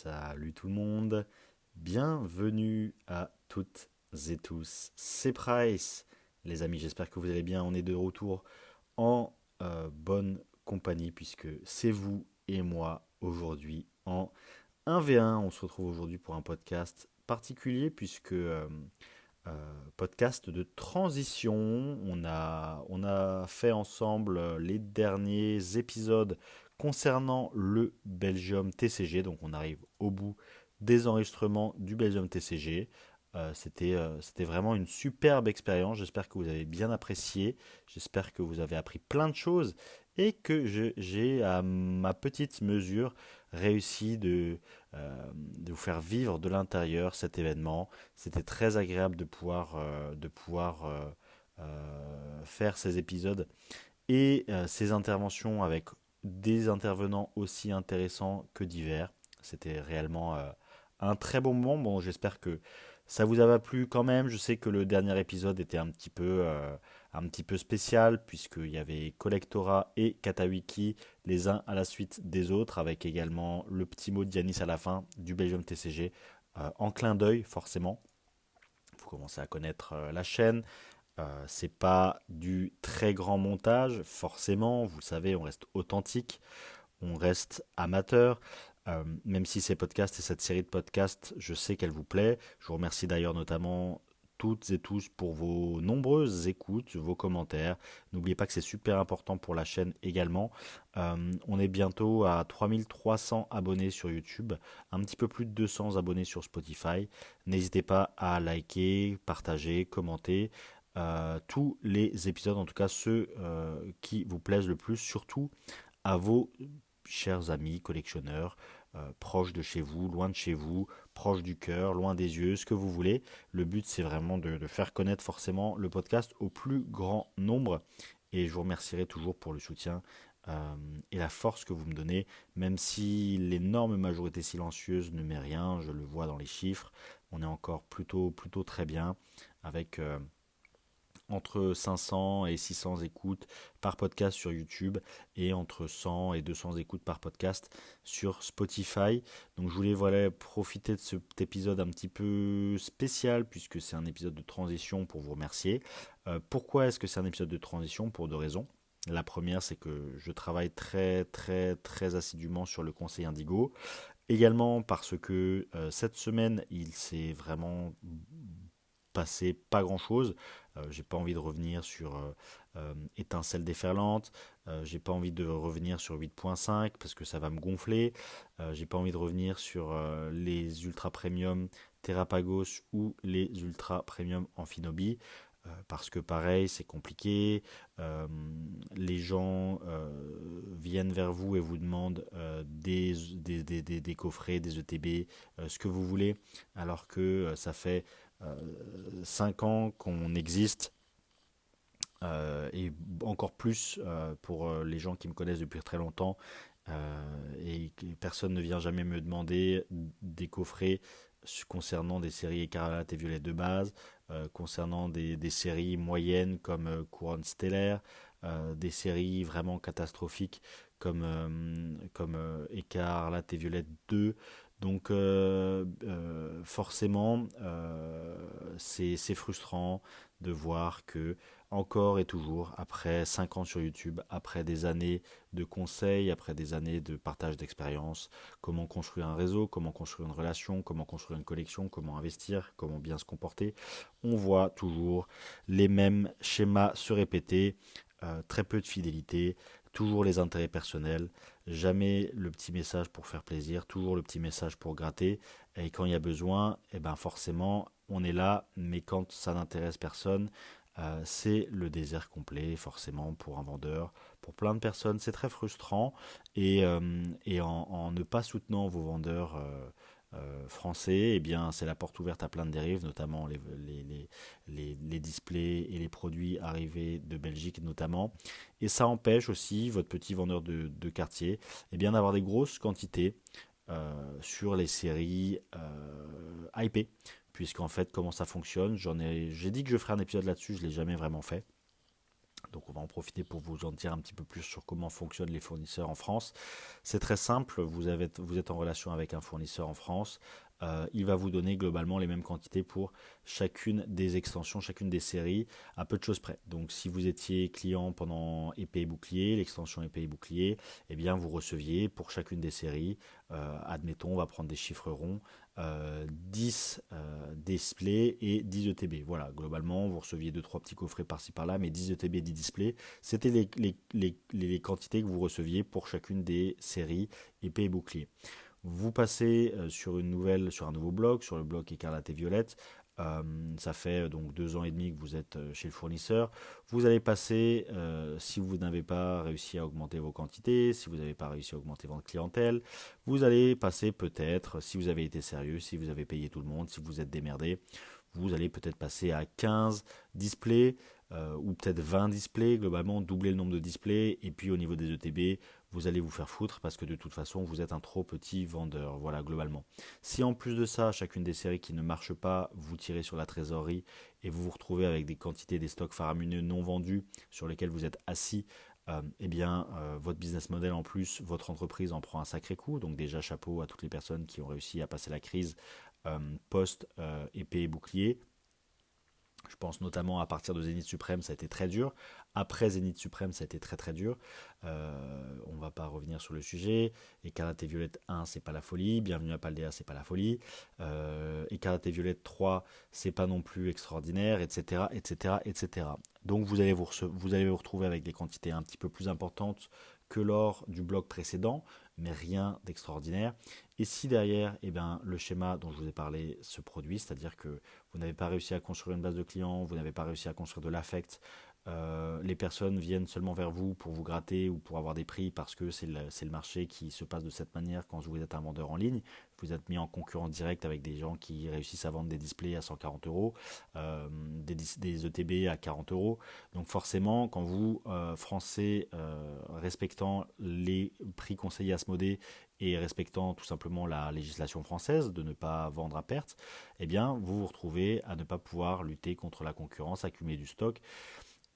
Salut tout le monde, bienvenue à toutes et tous, c'est Price. Les amis, j'espère que vous allez bien, on est de retour en bonne compagnie puisque c'est vous et moi aujourd'hui en 1v1. On se retrouve aujourd'hui pour un podcast particulier puisque podcast de transition. On a fait ensemble les derniers épisodes concernant le Belgium TCG. Donc on arrive au bout des enregistrements du Belgium TCG. C'était vraiment une superbe expérience. J'espère que vous avez bien apprécié. J'espère que vous avez appris plein de choses et que j'ai à ma petite mesure réussi de vous faire vivre de l'intérieur cet événement. C'était très agréable de pouvoir faire ces épisodes et ces interventions avec des intervenants aussi intéressants que divers. C'était réellement un très bon moment. Bon, j'espère que ça vous a plu quand même. Je sais que le dernier épisode était un petit peu spécial puisqu'il y avait Collectora et Katawiki les uns à la suite des autres avec également le petit mot de Yanis à la fin du Belgium TCG en clin d'œil forcément. Vous commencez à connaître la chaîne. C'est pas du très grand montage, forcément, vous le savez, on reste authentique, on reste amateur. Même si ces podcasts et cette série de podcasts, je sais qu'elle vous plaît. Je vous remercie d'ailleurs notamment toutes et tous pour vos nombreuses écoutes, vos commentaires. N'oubliez pas que c'est super important pour la chaîne également. On est bientôt à 3300 abonnés sur YouTube, un petit peu plus de 200 abonnés sur Spotify. N'hésitez pas à liker, partager, commenter tous les épisodes, en tout cas ceux qui vous plaisent le plus, surtout à vos chers amis collectionneurs, proches de chez vous, loin de chez vous, proches du cœur, loin des yeux, ce que vous voulez. Le but, c'est vraiment de faire connaître forcément le podcast au plus grand nombre. Et je vous remercierai toujours pour le soutien et la force que vous me donnez, même si l'énorme majorité silencieuse ne met rien, je le vois dans les chiffres. On est encore plutôt très bien avec entre 500 et 600 écoutes par podcast sur YouTube et entre 100 et 200 écoutes par podcast sur Spotify. Donc je voulais profiter de cet épisode un petit peu spécial puisque c'est un épisode de transition pour vous remercier. Pourquoi est-ce que c'est un épisode de transition? Pour deux raisons. La première, c'est que je travaille très assidûment sur le conseil Indigo. Également parce que cette semaine, il s'est vraiment passé pas grand chose. J'ai pas envie de revenir sur étincelle déferlante. J'ai pas envie de revenir sur 8.5 parce que ça va me gonfler. J'ai pas envie de revenir sur les ultra premium Terrapagos ou les ultra premium Amphinobi. Parce que pareil, c'est compliqué. Euh, les gens viennent vers vous et vous demandent des coffrets, des ETB, ce que vous voulez, alors que ça fait 5 ans qu'on existe, et encore plus pour les gens qui me connaissent depuis très longtemps, et que personne ne vient jamais me demander des coffrets concernant des séries écarlates et violettes de base, concernant des séries moyennes comme Couronne Stellaire, des séries vraiment catastrophiques comme Écarlate et Violette 2. Donc forcément, c'est frustrant de voir que encore et toujours, après 5 ans sur YouTube, après des années de conseils, après des années de partage d'expérience, comment construire un réseau, comment construire une relation, comment construire une collection, comment investir, comment bien se comporter, on voit toujours les mêmes schémas se répéter, très peu de fidélité, toujours les intérêts personnels, jamais le petit message pour faire plaisir, toujours le petit message pour gratter, et quand il y a besoin, eh ben forcément on est là, mais quand ça n'intéresse personne, c'est le désert complet, forcément, pour un vendeur. Pour plein de personnes, c'est très frustrant. Et en ne pas soutenant vos vendeurs français, eh bien, c'est la porte ouverte à plein de dérives, notamment les displays et les produits arrivés de Belgique, notamment. Et ça empêche aussi votre petit vendeur de quartier eh bien, d'avoir des grosses quantités sur les séries IP, puisqu'en fait comment ça fonctionne, j'ai dit que je ferais un épisode là-dessus, je l'ai jamais vraiment fait. Donc on va en profiter pour vous en dire un petit peu plus sur comment fonctionnent les fournisseurs en France. C'est très simple, vous êtes en relation avec un fournisseur en France. Il va vous donner globalement les mêmes quantités pour chacune des extensions, chacune des séries, à peu de choses près. Donc si vous étiez client pendant épée et bouclier, l'extension épée et bouclier, eh bien vous receviez pour chacune des séries, admettons, on va prendre des chiffres ronds, 10 displays et 10 ETB. Voilà, globalement, vous receviez 2-3 petits coffrets par-ci par-là, mais 10 ETB, 10 displays, c'était les quantités que vous receviez pour chacune des séries épée et bouclier. Vous passez sur un nouveau blog, sur le blog Écarlate et Violette. Ça fait donc 2 ans et demi que vous êtes chez le fournisseur. Vous allez passer, si vous n'avez pas réussi à augmenter vos quantités, si vous n'avez pas réussi à augmenter votre clientèle, vous allez passer peut-être, si vous avez été sérieux, si vous avez payé tout le monde, si vous êtes démerdé, vous allez peut-être passer à 15 displays ou peut-être 20 displays, globalement doubler le nombre de displays, et puis au niveau des ETB, vous allez vous faire foutre parce que de toute façon vous êtes un trop petit vendeur, voilà globalement. Si en plus de ça, chacune des séries qui ne marche pas, vous tirez sur la trésorerie et vous vous retrouvez avec des quantités des stocks faramineux non vendus sur lesquels vous êtes assis, votre business model en plus, votre entreprise en prend un sacré coup. Donc déjà chapeau à toutes les personnes qui ont réussi à passer la crise post épée et bouclier. Je pense notamment à partir de Zénith Suprême, ça a été très dur. Après Zénith Suprême, ça a été très très dur. On va pas revenir sur le sujet. Écarlate et Violette 1, c'est pas la folie. Bienvenue à Paldea, c'est pas la folie. Écarlate et Violette 3, c'est pas non plus extraordinaire, etc. etc., etc. Donc vous allez vous retrouver avec des quantités un petit peu plus importantes que lors du bloc précédent, mais rien d'extraordinaire. Et si derrière, eh ben, le schéma dont je vous ai parlé se produit, c'est-à-dire que vous n'avez pas réussi à construire une base de clients, vous n'avez pas réussi à construire de l'affect, les personnes viennent seulement vers vous pour vous gratter ou pour avoir des prix parce que c'est le marché qui se passe de cette manière quand vous êtes un vendeur en ligne. Vous êtes mis en concurrence directe avec des gens qui réussissent à vendre des displays à 140 euros, des ETB à 40 euros. Donc forcément, quand vous, Français, respectant les prix conseillés à Asmodée et respectant tout simplement la législation française de ne pas vendre à perte, eh bien vous vous retrouvez à ne pas pouvoir lutter contre la concurrence, accumuler du stock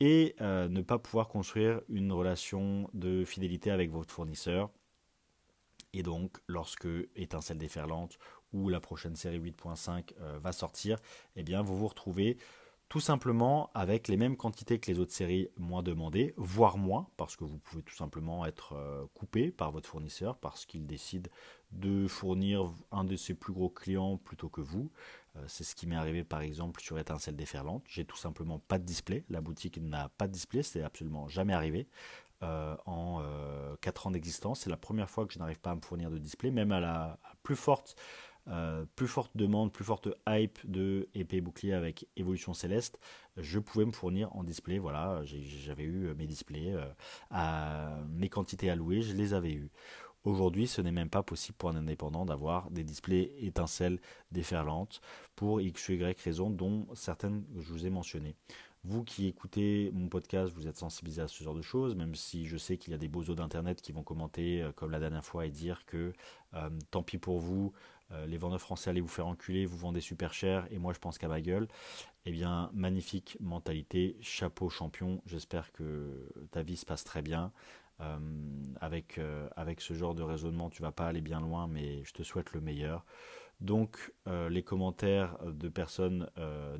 et ne pas pouvoir construire une relation de fidélité avec votre fournisseur. Et donc, lorsque Étincelle déferlante ou la prochaine série 8.5 va sortir, eh bien, vous vous retrouvez tout simplement avec les mêmes quantités que les autres séries moins demandées, voire moins, parce que vous pouvez tout simplement être coupé par votre fournisseur, parce qu'il décide de fournir un de ses plus gros clients plutôt que vous. C'est ce qui m'est arrivé par exemple sur Étincelle déferlante. J'ai tout simplement pas de display. La boutique n'a pas de display, c'est absolument jamais arrivé. En 4 ans d'existence, c'est la première fois que je n'arrive pas à me fournir de display, même à la plus forte demande, plus forte hype de épée et bouclier avec Évolution Céleste, je pouvais me fournir en display. Voilà, j'avais eu mes displays, mes quantités allouées, je les avais eues. Aujourd'hui, ce n'est même pas possible pour un indépendant d'avoir des displays étincelles déferlantes pour X ou Y raisons, dont certaines que je vous ai mentionnées. Vous qui écoutez mon podcast, vous êtes sensibilisé à ce genre de choses, même si je sais qu'il y a des bozos d'internet qui vont commenter comme la dernière fois et dire que tant pis pour vous, les vendeurs français allez vous faire enculer, vous vendez super cher et moi je pense qu'à ma gueule. Eh bien, magnifique mentalité, chapeau champion, j'espère que ta vie se passe très bien. Euh, avec ce genre de raisonnement, tu vas pas aller bien loin, mais je te souhaite le meilleur. Donc, les commentaires de personnes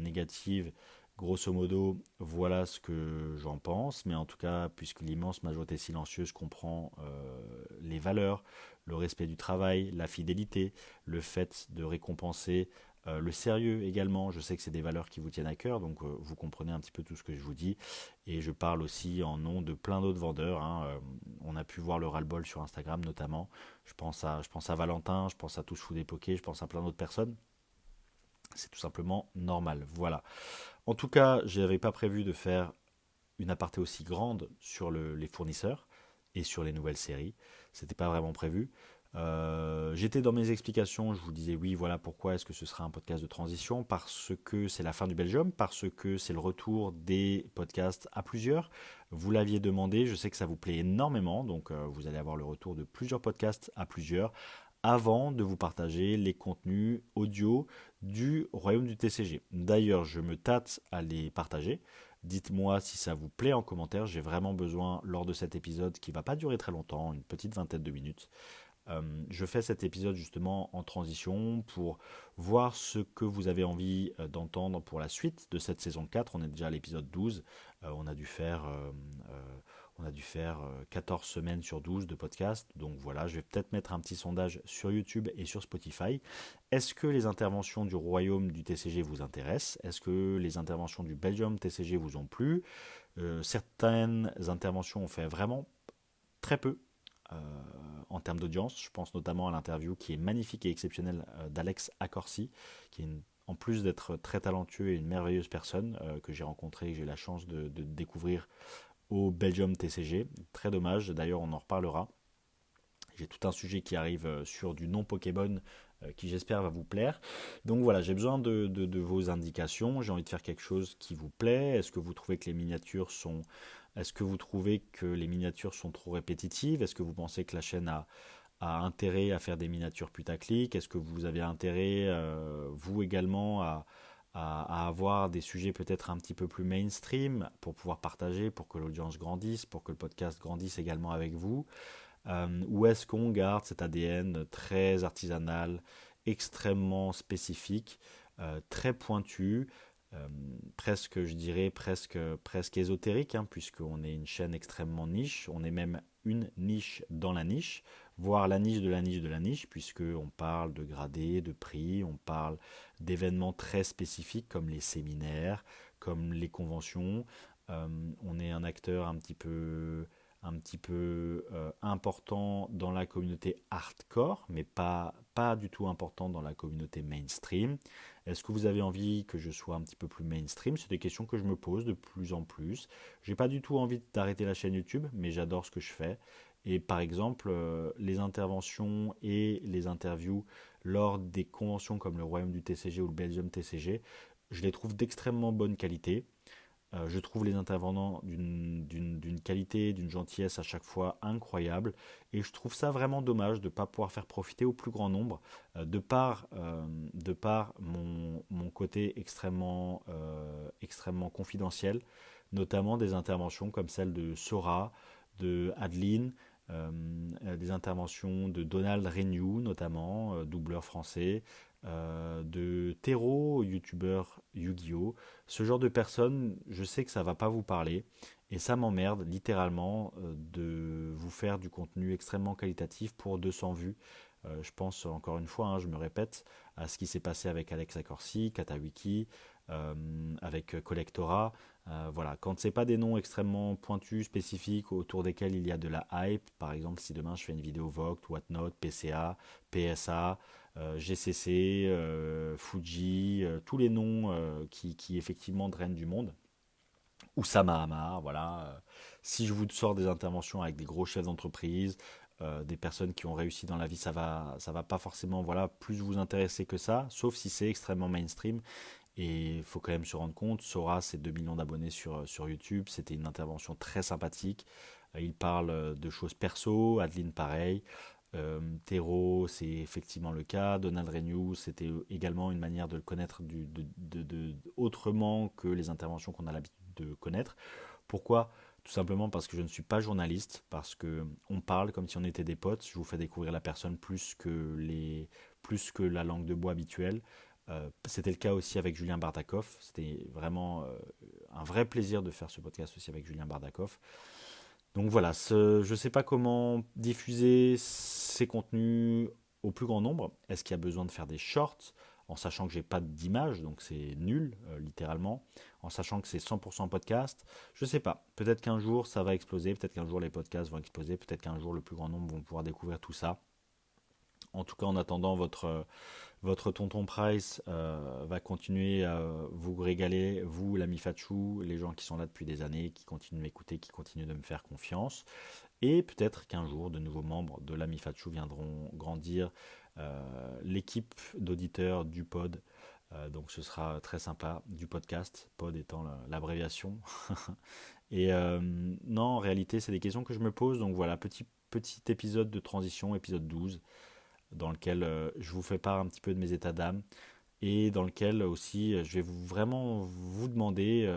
négatives, grosso modo, voilà ce que j'en pense. Mais en tout cas, puisque l'immense majorité silencieuse comprend les valeurs, le respect du travail, la fidélité, le fait de récompenser le sérieux également, je sais que c'est des valeurs qui vous tiennent à cœur, donc vous comprenez un petit peu tout ce que je vous dis. Et je parle aussi en nom de plein d'autres vendeurs, hein. On a pu voir le ras-le-bol sur Instagram notamment. Je pense à Valentin, je pense à Tous Fous des Pokés, je pense à plein d'autres personnes. C'est tout simplement normal. Voilà. En tout cas, je n'avais pas prévu de faire une aparté aussi grande sur les fournisseurs et sur les nouvelles séries. C'était pas vraiment prévu. J'étais dans mes explications, je vous disais oui, voilà pourquoi est-ce que ce sera un podcast de transition, parce que c'est la fin du Belgium, parce que c'est le retour des podcasts à plusieurs. Vous l'aviez demandé, je sais que ça vous plaît énormément, donc vous allez avoir le retour de plusieurs podcasts à plusieurs avant de vous partager les contenus audio du royaume du TCG. D'ailleurs, je me tâte à les partager. Dites-moi si ça vous plaît en commentaire. J'ai vraiment besoin, lors de cet épisode qui va pas durer très longtemps, une petite vingtaine de minutes, je fais cet épisode justement en transition pour voir ce que vous avez envie d'entendre pour la suite de cette saison 4. On est déjà à l'épisode 12. On a dû faire, on a dû faire 14 semaines sur 12 de podcast. Donc voilà, je vais peut-être mettre un petit sondage sur YouTube et sur Spotify. Est-ce que les interventions du Royaume du TCG vous intéressent? Est-ce que les interventions du Belgium TCG vous ont plu? Certaines interventions ont fait vraiment très peu euh, en termes d'audience. Je pense notamment à l'interview qui est magnifique et exceptionnelle d'Alex Accorsi, qui est en plus d'être très talentueux et une merveilleuse personne que j'ai rencontrée et que j'ai eu la chance de découvrir au Belgium TCG. Très dommage, d'ailleurs on en reparlera. J'ai tout un sujet qui arrive sur du non Pokémon qui j'espère va vous plaire. Donc voilà, j'ai besoin de vos indications. J'ai envie de faire quelque chose qui vous plaît. Est-ce que vous trouvez que les miniatures sont... Est-ce que vous trouvez que les miniatures sont trop répétitives? Est-ce que vous pensez que la chaîne a intérêt à faire des miniatures putaclic? Est-ce que vous avez intérêt, vous également, à avoir des sujets peut-être un petit peu plus mainstream pour pouvoir partager, pour que l'audience grandisse, pour que le podcast grandisse également avec vous? Ou est-ce qu'on garde cet ADN très artisanal, extrêmement spécifique, très pointu, euh, presque, je dirais, presque ésotérique, hein, puisqu'on est une chaîne extrêmement niche, on est même une niche dans la niche, voire la niche de la niche de la niche, puisqu'on parle de gradés, de prix, on parle d'événements très spécifiques comme les séminaires, comme les conventions. On est un acteur un petit peu important dans la communauté hardcore, mais pas du tout important dans la communauté mainstream. Est-ce que vous avez envie que je sois un petit peu plus mainstream? C'est des questions que je me pose de plus en plus. J'ai pas du tout envie d'arrêter la chaîne YouTube, mais j'adore ce que je fais. Et par exemple, les interventions et les interviews lors des conventions comme le Royaume du TCG ou le Belgium TCG, je les trouve d'extrêmement bonne qualité. Je trouve les intervenants d'une qualité, d'une gentillesse à chaque fois incroyable. Et je trouve ça vraiment dommage de ne pas pouvoir faire profiter au plus grand nombre, de par mon côté extrêmement confidentiel, notamment des interventions comme celle de Sora, de Adeline, des interventions de Donald Renew notamment, doubleur français, de Tero, youtubeur Yu-Gi-Oh! Ce genre de personnes, je sais que ça va pas vous parler et ça m'emmerde littéralement de vous faire du contenu extrêmement qualitatif pour 200 vues. Je pense encore une fois, hein, je me répète, à ce qui s'est passé avec Alex Accorsi, Katawiki, euh, avec Collectora. Voilà, quand c'est pas des noms extrêmement pointus, spécifiques, autour desquels il y a de la hype, par exemple si demain je fais une vidéo Vogt, Whatnot, PCA, PSA, GCC, Fuji, tous les noms qui effectivement drainent du monde, ou Samahama, voilà. Si je vous sors des interventions avec des gros chefs d'entreprise, des personnes qui ont réussi dans la vie, ça va pas forcément, voilà, plus vous intéresser que ça, sauf si c'est extrêmement mainstream. Et il faut quand même se rendre compte, Sora, c'est 2 millions d'abonnés sur YouTube, c'était une intervention très sympathique. Il parle de choses perso, Adeline pareil. Tero, c'est effectivement le cas. Donald Renew, c'était également une manière de le connaître autrement que les interventions qu'on a l'habitude de connaître. Pourquoi? Tout simplement parce que je ne suis pas journaliste, parce que on parle comme si on était des potes. Je vous fais découvrir la personne plus que la langue de bois habituelle. C'était le cas aussi avec Julien Bardakov. C'était vraiment un vrai plaisir de faire ce podcast aussi avec Julien Bardakov. Donc voilà, je ne sais pas comment diffuser ces contenus au plus grand nombre. Est-ce qu'il y a besoin de faire des shorts en sachant que j'ai pas d'image, donc c'est nul, littéralement, en sachant que c'est 100% podcast? Je ne sais pas. Peut-être qu'un jour ça va exploser, peut-être qu'un jour les podcasts vont exploser, peut-être qu'un jour le plus grand nombre vont pouvoir découvrir tout ça. En tout cas, en attendant, votre tonton Price va continuer à vous régaler, vous, l'ami Fachou, les gens qui sont là depuis des années, qui continuent de m'écouter, qui continuent de me faire confiance. Et peut-être qu'un jour, de nouveaux membres de l'ami Fachou viendront grandir l'équipe d'auditeurs du pod. Donc ce sera très sympa, du podcast, pod étant l'abréviation. Et non, en réalité, c'est des questions que je me pose. Donc voilà, petit épisode de transition, épisode 12 dans lequel je vous fais part un petit peu de mes états d'âme et dans lequel aussi je vais vraiment vous demander,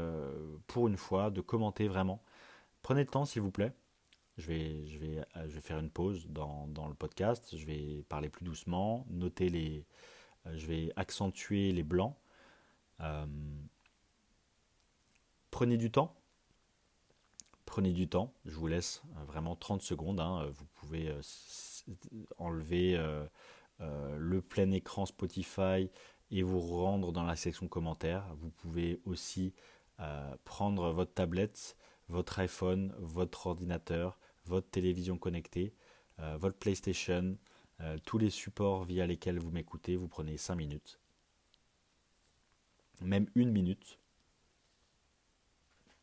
pour une fois, de commenter vraiment. Prenez le temps, s'il vous plaît. Je vais faire une pause dans le podcast. Je vais parler plus doucement, je vais accentuer les blancs. Euh, prenez du temps. Prenez du temps. Je vous laisse vraiment 30 secondes, hein. Vous pouvez enlever le plein écran Spotify et vous rendre dans la section commentaires. Vous pouvez aussi prendre votre tablette, votre iPhone, votre ordinateur, votre télévision connectée, votre PlayStation, tous les supports via lesquels vous m'écoutez. Vous prenez 5 minutes, même 1 minute,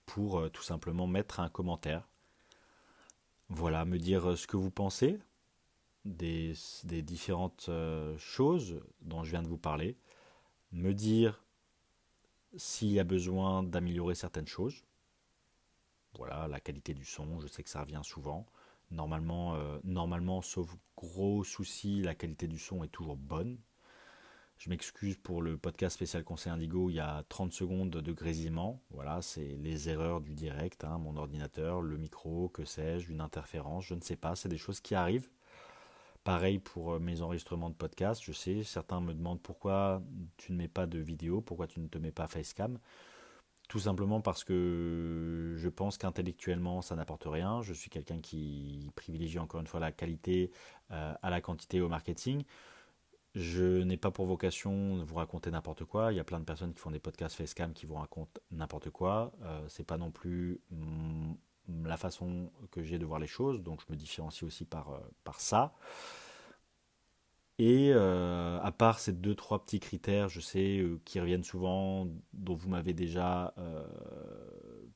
pour tout simplement mettre un commentaire. Voilà, me dire ce que vous pensez des, des différentes choses dont je viens de vous parler, me dire s'il y a besoin d'améliorer certaines choses. Voilà, la qualité du son, je sais que ça revient souvent. Normalement, sauf gros souci, la qualité du son est toujours bonne. Je m'excuse pour le podcast spécial Conseil Indigo, il y a 30 secondes de grésillement. Voilà, c'est les erreurs du direct, hein, mon ordinateur, le micro, que sais-je, une interférence, je ne sais pas, c'est des choses qui arrivent. Pareil pour mes enregistrements de podcast, je sais, certains me demandent pourquoi tu ne mets pas de vidéo, pourquoi tu ne te mets pas facecam. Tout simplement parce que je pense qu'intellectuellement ça n'apporte rien. Je suis quelqu'un qui privilégie encore une fois la qualité à la quantité au marketing. Je n'ai pas pour vocation de vous raconter n'importe quoi. Il y a plein de personnes qui font des podcasts facecam qui vous racontent n'importe quoi. C'est pas non plus la façon que j'ai de voir les choses, donc je me différencie aussi par ça. Et à part ces deux, trois petits critères, je sais, qui reviennent souvent, dont vous m'avez déjà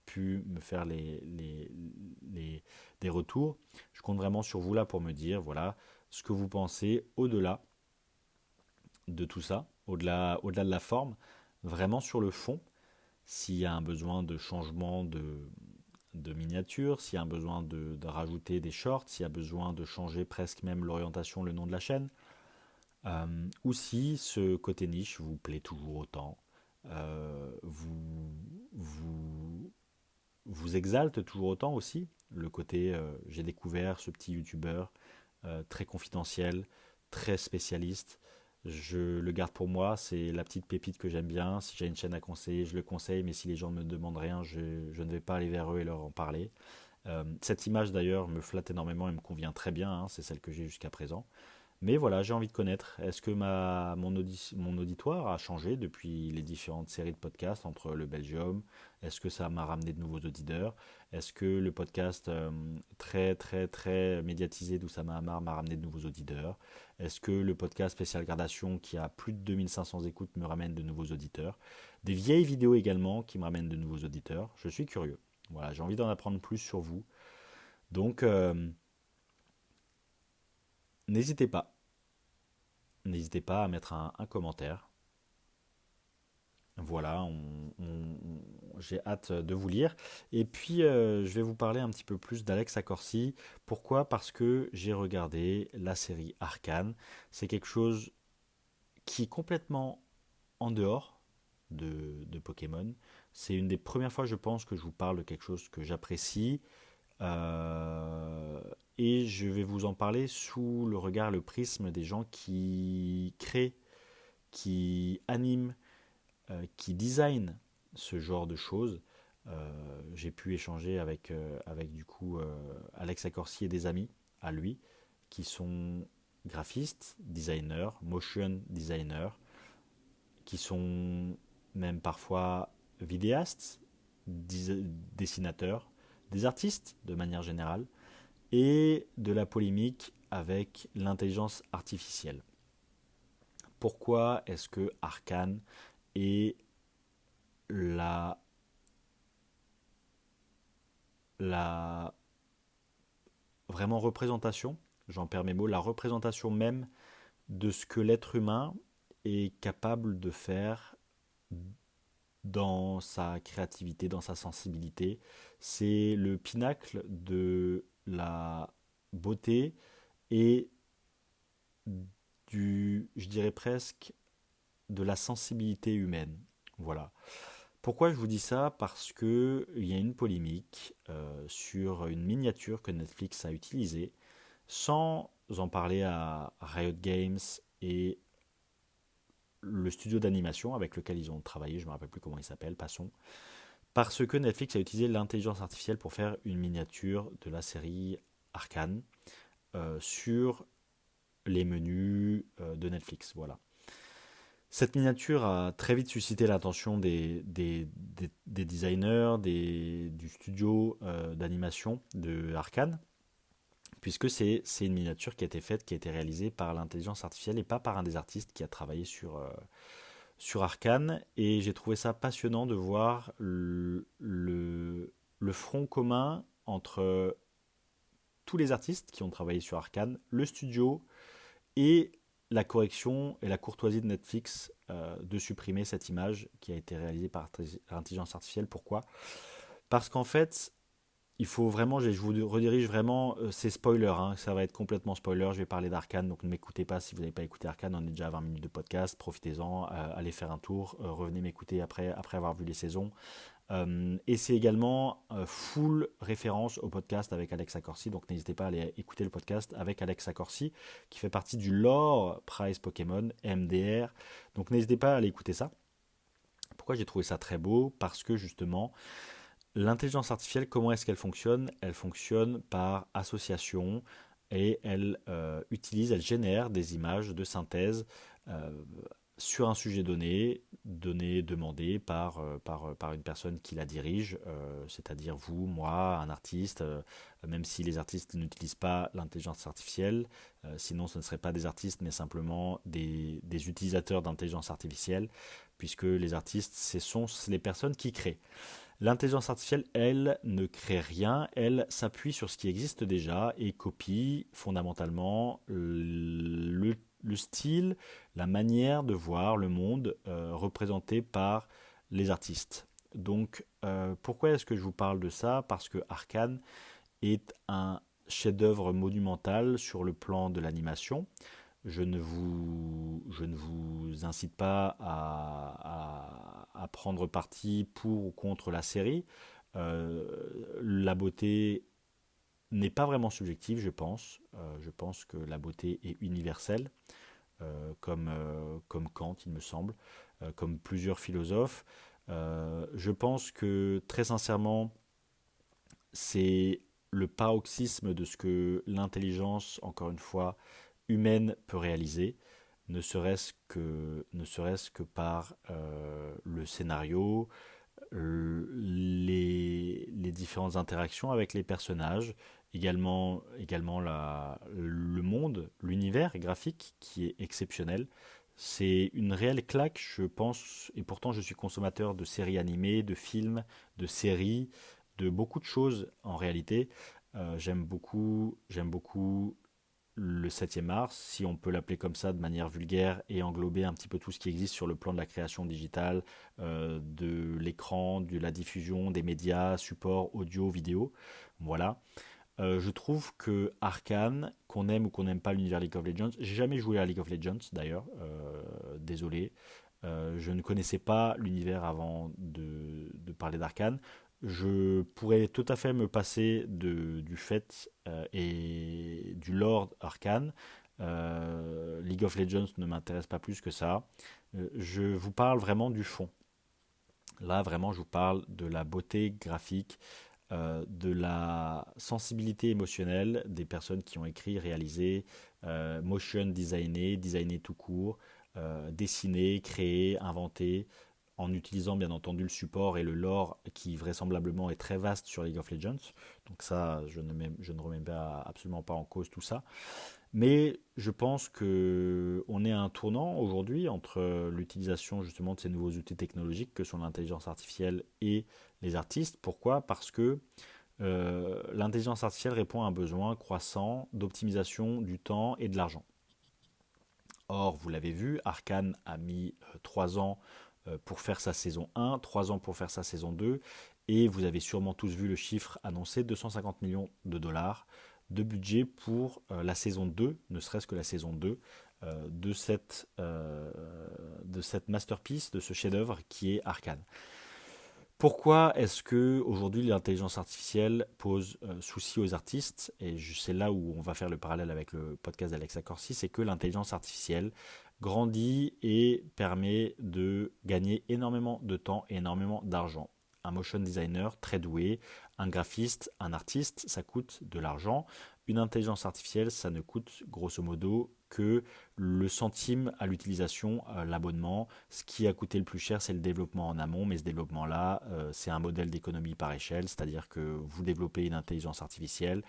pu me faire des retours, je compte vraiment sur vous là pour me dire, voilà, ce que vous pensez au-delà de tout ça, au-delà de la forme, vraiment sur le fond, s'il y a un besoin de changement de miniature, s'il y a un besoin de rajouter des shorts, s'il y a besoin de changer presque même l'orientation, le nom de la chaîne. Ou si ce côté niche vous plaît toujours autant, vous, vous, vous exalte toujours autant aussi, le côté j'ai découvert ce petit youtubeur très confidentiel, très spécialiste, je le garde pour moi, c'est la petite pépite que j'aime bien, si j'ai une chaîne à conseiller, je le conseille, mais si les gens ne me demandent rien, je ne vais pas aller vers eux et leur en parler. Cette image d'ailleurs me flatte énormément et me convient très bien, hein, c'est celle que j'ai jusqu'à présent. Mais voilà, j'ai envie de connaître. Est-ce que mon auditoire a changé depuis les différentes séries de podcasts entre le Belgium? Est-ce que ça m'a ramené de nouveaux auditeurs? Est-ce que le podcast très très très médiatisé d'Oussama Hamar m'a ramené de nouveaux auditeurs? Est-ce que le podcast spécial Gradation qui a plus de 2500 écoutes me ramène de nouveaux auditeurs? Des vieilles vidéos également qui me ramènent de nouveaux auditeurs. Je suis curieux. Voilà, j'ai envie d'en apprendre plus sur vous. Donc, n'hésitez pas. N'hésitez pas à mettre un commentaire. Voilà, j'ai hâte de vous lire. Et puis, je vais vous parler un petit peu plus d'Alex Accorsi. Pourquoi? Parce que j'ai regardé la série Arcane. C'est quelque chose qui est complètement en dehors de Pokémon. C'est une des premières fois, je pense, que je vous parle de quelque chose que j'apprécie. Euh, et je vais vous en parler sous le regard, le prisme des gens qui créent, qui animent, qui designent ce genre de choses. J'ai pu échanger avec du coup Alex Accorsi et des amis à lui qui sont graphistes, designers, motion designers, qui sont même parfois vidéastes, dessinateurs, des artistes de manière générale, et de la polémique avec l'intelligence artificielle. Pourquoi est-ce que Arcane est la, la vraiment représentation, j'en perds mes mots, la représentation même de ce que l'être humain est capable de faire dans sa créativité, dans sa sensibilité. C'est le pinacle de la beauté et je dirais presque, de la sensibilité humaine. Voilà. Pourquoi je vous dis ça? Parce que il y a une polémique sur une miniature que Netflix a utilisée sans en parler à Riot Games et le studio d'animation avec lequel ils ont travaillé, je ne me rappelle plus comment il s'appelle, passons. Parce que Netflix a utilisé l'intelligence artificielle pour faire une miniature de la série Arcane sur les menus de Netflix. Voilà. Cette miniature a très vite suscité l'attention des designers, du studio d'animation de Arcane, puisque c'est une miniature qui a été faite, qui a été réalisée par l'intelligence artificielle et pas par un des artistes qui a travaillé sur Arcane. Et j'ai trouvé ça passionnant de voir le front commun entre tous les artistes qui ont travaillé sur Arcane, le studio et la correction et la courtoisie de Netflix de supprimer cette image qui a été réalisée par l'intelligence artificielle. Pourquoi? Parce qu'en fait, il faut vraiment, je vous redirige vraiment, c'est spoiler, hein, ça va être complètement spoiler, je vais parler d'Arcane, donc ne m'écoutez pas si vous n'avez pas écouté Arcane, on est déjà à 20 minutes de podcast, profitez-en, allez faire un tour, revenez m'écouter après avoir vu les saisons. Et c'est également full référence au podcast avec Alex Accorsi, donc n'hésitez pas à aller écouter le podcast avec Alex Accorsi, qui fait partie du lore Prize Pokémon, MDR, donc n'hésitez pas à aller écouter ça. Pourquoi j'ai trouvé ça très beau? Parce que justement, l'intelligence artificielle, comment est-ce qu'elle fonctionne? Elle fonctionne par association et elle génère des images de synthèse euh, sur un sujet donné, demandé par une personne qui la dirige, c'est-à-dire vous, moi, un artiste, même si les artistes n'utilisent pas l'intelligence artificielle, sinon ce ne seraient pas des artistes, mais simplement des utilisateurs d'intelligence artificielle, puisque les artistes, ce sont les personnes qui créent. L'intelligence artificielle, elle, ne crée rien, elle s'appuie sur ce qui existe déjà et copie fondamentalement le style, la manière de voir le monde représenté par les artistes. Donc, pourquoi est-ce que je vous parle de ça? Parce que Arcane est un chef-d'œuvre monumental sur le plan de l'animation. Je ne vous incite pas à prendre parti pour ou contre la série. La beauté n'est pas vraiment subjective, je pense. Je pense que la beauté est universelle, comme Kant, il me semble, comme plusieurs philosophes. Je pense que très sincèrement, c'est le paroxysme de ce que l'intelligence, encore une fois, humaine peut réaliser, ne serait-ce que par le scénario, les différentes interactions avec les personnages, également le monde, l'univers graphique qui est exceptionnel. C'est une réelle claque, je pense, et pourtant je suis consommateur de séries animées, de films, de séries, de beaucoup de choses en réalité. J'aime beaucoup le 7e art, si on peut l'appeler comme ça de manière vulgaire, et englober un petit peu tout ce qui existe sur le plan de la création digitale, de l'écran, de la diffusion, des médias, supports, audio, vidéo. Voilà. Je trouve que Arcane, qu'on aime ou qu'on n'aime pas l'univers League of Legends, j'ai jamais joué à League of Legends d'ailleurs, désolé. Je ne connaissais pas l'univers avant de parler d'Arcane. Je pourrais tout à fait me passer du fait et du lore Arcane. League of Legends ne m'intéresse pas plus que ça. Je vous parle vraiment du fond. Là, vraiment, je vous parle de la beauté graphique, de la sensibilité émotionnelle des personnes qui ont écrit, réalisé, motion designé tout court, dessiné, créé, inventé, en utilisant bien entendu le support et le lore qui vraisemblablement est très vaste sur League of Legends. Donc ça, je ne remets absolument pas en cause tout ça. Mais je pense que on est à un tournant aujourd'hui entre l'utilisation justement de ces nouveaux outils technologiques que sont l'intelligence artificielle et les artistes. Pourquoi? Parce que l'intelligence artificielle répond à un besoin croissant d'optimisation du temps et de l'argent. Or, vous l'avez vu, Arcane a mis 3 ans pour faire sa saison 1, 3 ans pour faire sa saison 2, et vous avez sûrement tous vu le chiffre annoncé, 250 millions de dollars de budget pour la saison 2, ne serait-ce que la saison 2 de de cette masterpiece, de ce chef-d'œuvre qui est Arcane. Pourquoi est-ce que aujourd'hui l'intelligence artificielle pose souci aux artistes? Et c'est là où on va faire le parallèle avec le podcast d'Alexa Corsi, c'est que l'intelligence artificielle grandit et permet de gagner énormément de temps et énormément d'argent. Un motion designer très doué, un graphiste, un artiste, ça coûte de l'argent. Une intelligence artificielle, ça ne coûte grosso modo que le centime à l'utilisation, l'abonnement. Ce qui a coûté le plus cher, c'est le développement en amont, mais ce développement-là, c'est un modèle d'économie par échelle, c'est-à-dire que vous développez une intelligence artificielle,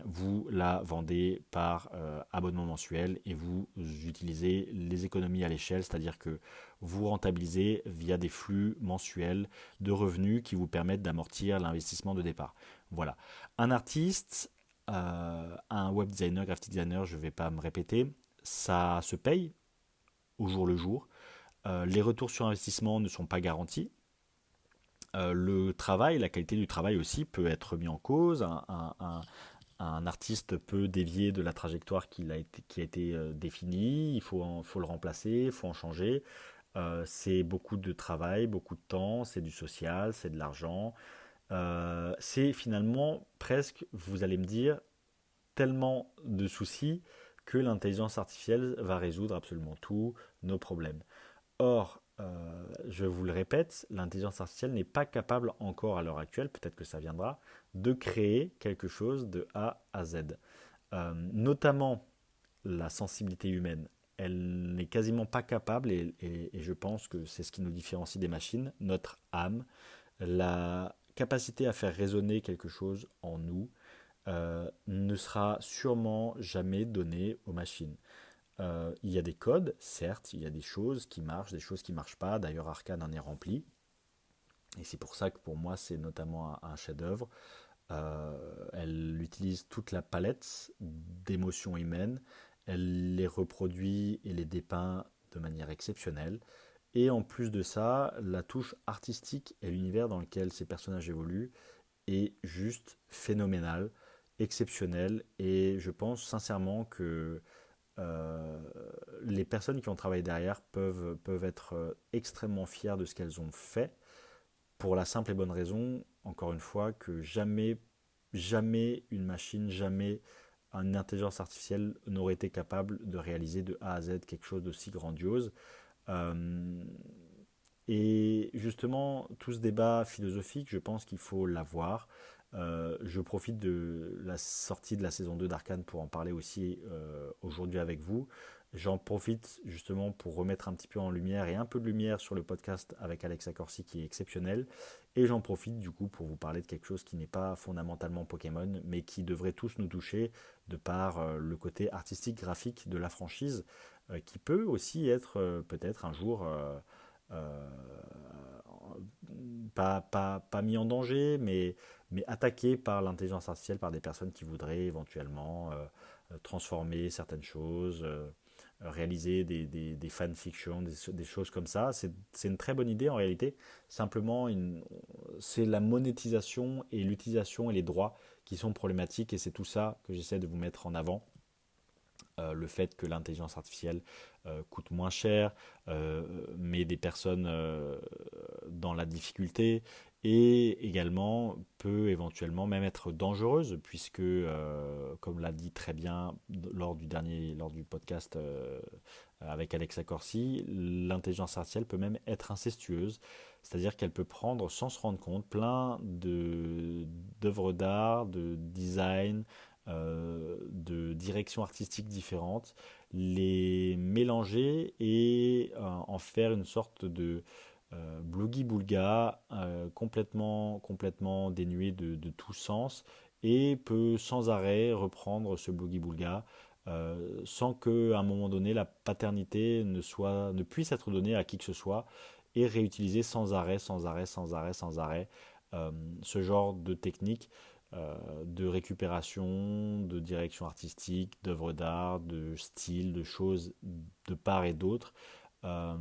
vous la vendez par abonnement mensuel et vous utilisez les économies à l'échelle, c'est-à-dire que vous rentabilisez via des flux mensuels de revenus qui vous permettent d'amortir l'investissement de départ. Voilà. Un artiste, un web designer, graphic designer, je ne vais pas me répéter, ça se paye au jour le jour. Les retours sur investissement ne sont pas garantis. Le travail, la qualité du travail aussi peut être mis en cause. Un artiste peut dévier de la trajectoire qui a été définie. Faut le remplacer, il faut en changer. C'est beaucoup de travail, beaucoup de temps, c'est du social, c'est de l'argent. C'est finalement presque, vous allez me dire, tellement de soucis que l'intelligence artificielle va résoudre absolument tous nos problèmes. Or, je vous le répète, l'intelligence artificielle n'est pas capable encore à l'heure actuelle, peut-être que ça viendra, de créer quelque chose de A à Z. Notamment la sensibilité humaine. Elle n'est quasiment pas capable, et je pense que c'est ce qui nous différencie des machines, notre âme, la capacité à faire résonner quelque chose en nous, ne sera sûrement jamais donnée aux machines. Il y a des codes, certes, il y a des choses qui marchent, des choses qui ne marchent pas. D'ailleurs, Arcane en est rempli. Et c'est pour ça que pour moi, c'est notamment un chef-d'œuvre. Elle utilise toute la palette d'émotions humaines. Elle les reproduit et les dépeint de manière exceptionnelle. Et en plus de ça, la touche artistique et l'univers dans lequel ces personnages évoluent est juste phénoménal, exceptionnel. Et je pense sincèrement que euh, les personnes qui ont travaillé derrière peuvent être extrêmement fières de ce qu'elles ont fait, pour la simple et bonne raison, encore une fois, que jamais une machine, jamais une intelligence artificielle n'aurait été capable de réaliser de A à Z quelque chose d'aussi grandiose. Euh, et justement, tout ce débat philosophique, je pense qu'il faut l'avoir. Je profite de la sortie de la saison 2 d'Arcane pour en parler aussi aujourd'hui avec vous. J'en profite justement pour remettre un petit peu en lumière et un peu de lumière sur le podcast avec Alexa Corsi qui est exceptionnel. Et j'en profite du coup pour vous parler de quelque chose qui n'est pas fondamentalement Pokémon, mais qui devrait tous nous toucher de par le côté artistique, graphique de la franchise, qui peut aussi être peut-être un jour euh, pas mis en danger, mais attaqué par l'intelligence artificielle, par des personnes qui voudraient éventuellement transformer certaines choses, réaliser des fanfictions, des choses comme ça. C'est une très bonne idée en réalité. Simplement, c'est la monétisation et l'utilisation et les droits qui sont problématiques, et c'est tout ça que j'essaie de vous mettre en avant. Le fait que l'intelligence artificielle coûte moins cher, met des personnes dans la difficulté, et également peut éventuellement même être dangereuse, puisque, comme l'a dit très bien lors du podcast avec Alexa Corsi, l'intelligence artificielle peut même être incestueuse, c'est-à-dire qu'elle peut prendre sans se rendre compte plein d'œuvres d'art, de design, de directions artistiques différentes, les mélanger et en faire une sorte de bloggy-boulga complètement dénué de tout sens, et peut sans arrêt reprendre ce bloggy-boulga sans qu'à un moment donné la paternité ne puisse être donnée à qui que ce soit, et réutiliser sans arrêt, sans arrêt, sans arrêt, sans arrêt ce genre de technique de récupération, de direction artistique, d'œuvres d'art, de style, de choses de part et d'autre, euh,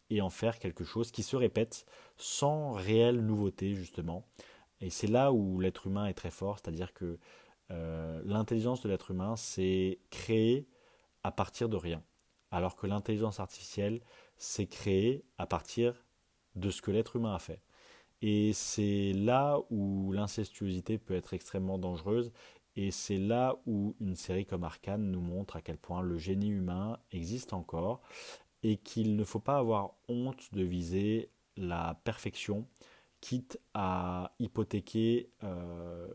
et en faire quelque chose qui se répète sans réelle nouveauté justement. Et c'est là où l'être humain est très fort, c'est-à-dire que l'intelligence de l'être humain, c'est créer à partir de rien, alors que l'intelligence artificielle s'est créée à partir de ce que l'être humain a fait. Et c'est là où l'incestuosité peut être extrêmement dangereuse, et c'est là où une série comme Arcane nous montre à quel point le génie humain existe encore, et qu'il ne faut pas avoir honte de viser la perfection, quitte à hypothéquer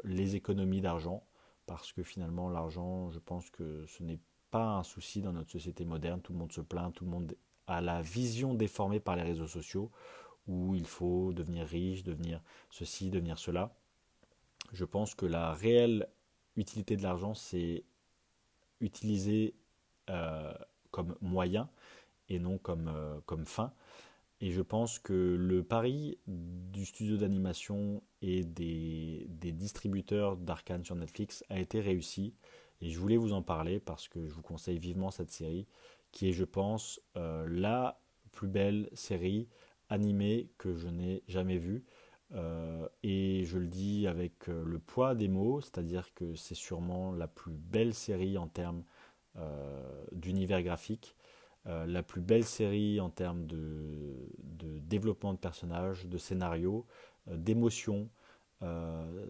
les économies d'argent, parce que finalement l'argent, je pense que ce n'est pas un souci dans notre société moderne. Tout le monde se plaint, tout le monde a la vision déformée par les réseaux sociaux, où il faut devenir riche, devenir ceci, devenir cela. Je pense que la réelle utilité de l'argent, c'est utiliser euh, comme moyen et non comme fin. Et je pense que le pari du studio d'animation et des distributeurs d'Arcane sur Netflix a été réussi. Et je voulais vous en parler parce que je vous conseille vivement cette série, qui est, je pense, la plus belle série animée que je n'ai jamais vue. Et je le dis avec le poids des mots, c'est-à-dire que c'est sûrement la plus belle série en termes d'univers graphique, la plus belle série en termes de développement de personnages, de scénario, d'émotion.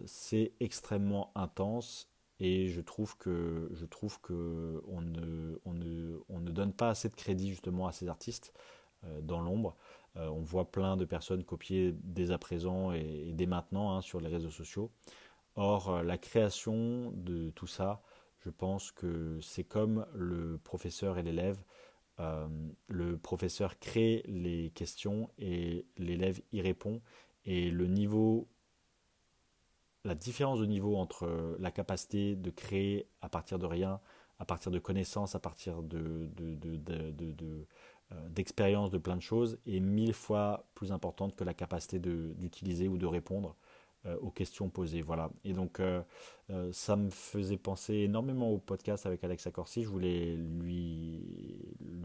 C'est extrêmement intense et je trouve que on ne donne pas assez de crédit justement à ces artistes dans l'ombre. On voit plein de personnes copier dès à présent et dès maintenant, hein, sur les réseaux sociaux. Or, la création de tout ça, je pense que c'est comme le professeur et l'élève. Euh, le professeur crée les questions et l'élève y répond. Et la différence de niveau entre la capacité de créer à partir de rien, à partir de connaissances, à partir d'expériences, de plein de choses, est mille fois plus importante que la capacité d'utiliser ou de répondre aux questions posées. Voilà. Et donc, ça me faisait penser énormément au podcast avec Alexa Corsi. Je voulais lui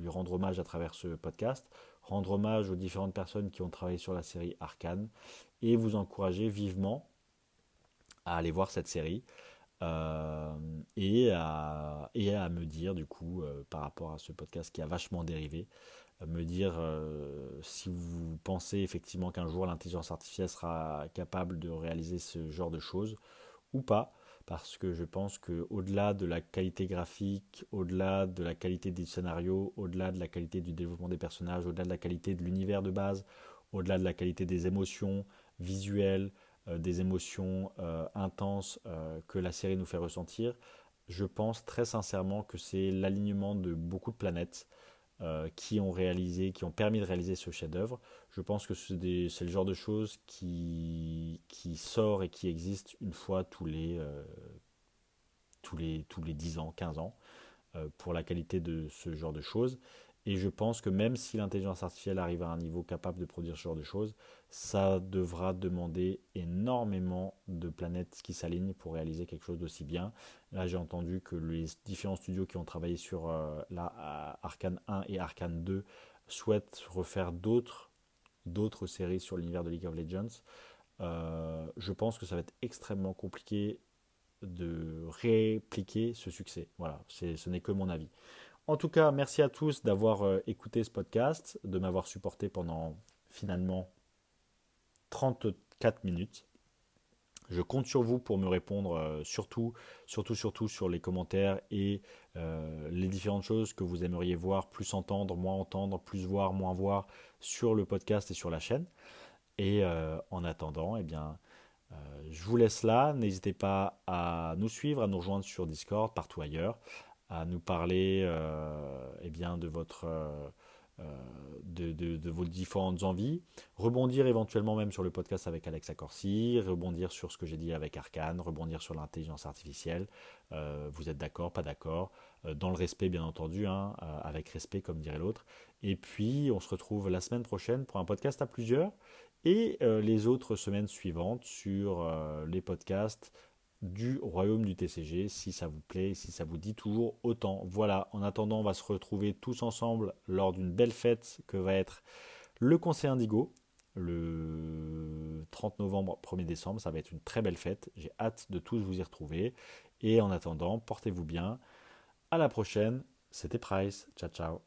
rendre hommage à travers ce podcast, rendre hommage aux différentes personnes qui ont travaillé sur la série Arcane, et vous encourager vivement à aller voir cette série, euh, et à me dire, du coup, par rapport à ce podcast qui a vachement dérivé, me dire si vous pensez effectivement qu'un jour l'intelligence artificielle sera capable de réaliser ce genre de choses ou pas, parce que je pense que au-delà de la qualité graphique, au-delà de la qualité du scénario, au-delà de la qualité du développement des personnages, au-delà de la qualité de l'univers de base, au-delà de la qualité des émotions visuelles, des émotions intenses que la série nous fait ressentir, je pense très sincèrement que c'est l'alignement de beaucoup de planètes qui ont permis de réaliser ce chef-d'œuvre. Je pense que c'est le genre de choses qui sort et qui existe une fois tous les 10 ans, 15 ans, pour la qualité de ce genre de choses. Et je pense que même si l'intelligence artificielle arrive à un niveau capable de produire ce genre de choses, ça devra demander énormément de planètes qui s'alignent pour réaliser quelque chose d'aussi bien. Là, j'ai entendu que les différents studios qui ont travaillé sur Arcane 1 et Arcane 2 souhaitent refaire d'autres séries sur l'univers de League of Legends. Je pense que ça va être extrêmement compliqué de répliquer ce succès. Voilà, ce n'est que mon avis. En tout cas, merci à tous d'avoir écouté ce podcast, de m'avoir supporté pendant finalement 34 minutes. Je compte sur vous pour me répondre, surtout sur les commentaires et les différentes choses que vous aimeriez voir, plus entendre, plus voir, moins voir sur le podcast et sur la chaîne. Et en attendant, eh bien, je vous laisse là. N'hésitez pas à nous suivre, à nous rejoindre sur Discord, partout ailleurs, à nous parler eh bien, de vos différentes envies, rebondir éventuellement même sur le podcast avec Alexa Corsi, rebondir sur ce que j'ai dit avec Arcane, rebondir sur l'intelligence artificielle. Vous êtes d'accord, pas d'accord, dans le respect bien entendu, hein, avec respect comme dirait l'autre. Et puis on se retrouve la semaine prochaine pour un podcast à plusieurs et les autres semaines suivantes sur les podcasts du royaume du TCG, si ça vous plaît, si ça vous dit toujours autant. Voilà, en attendant, on va se retrouver tous ensemble lors d'une belle fête que va être le Conseil Indigo, le 30 novembre, 1er décembre. Ça va être une très belle fête. J'ai hâte de tous vous y retrouver. Et en attendant, portez-vous bien. À la prochaine. C'était Price. Ciao, ciao.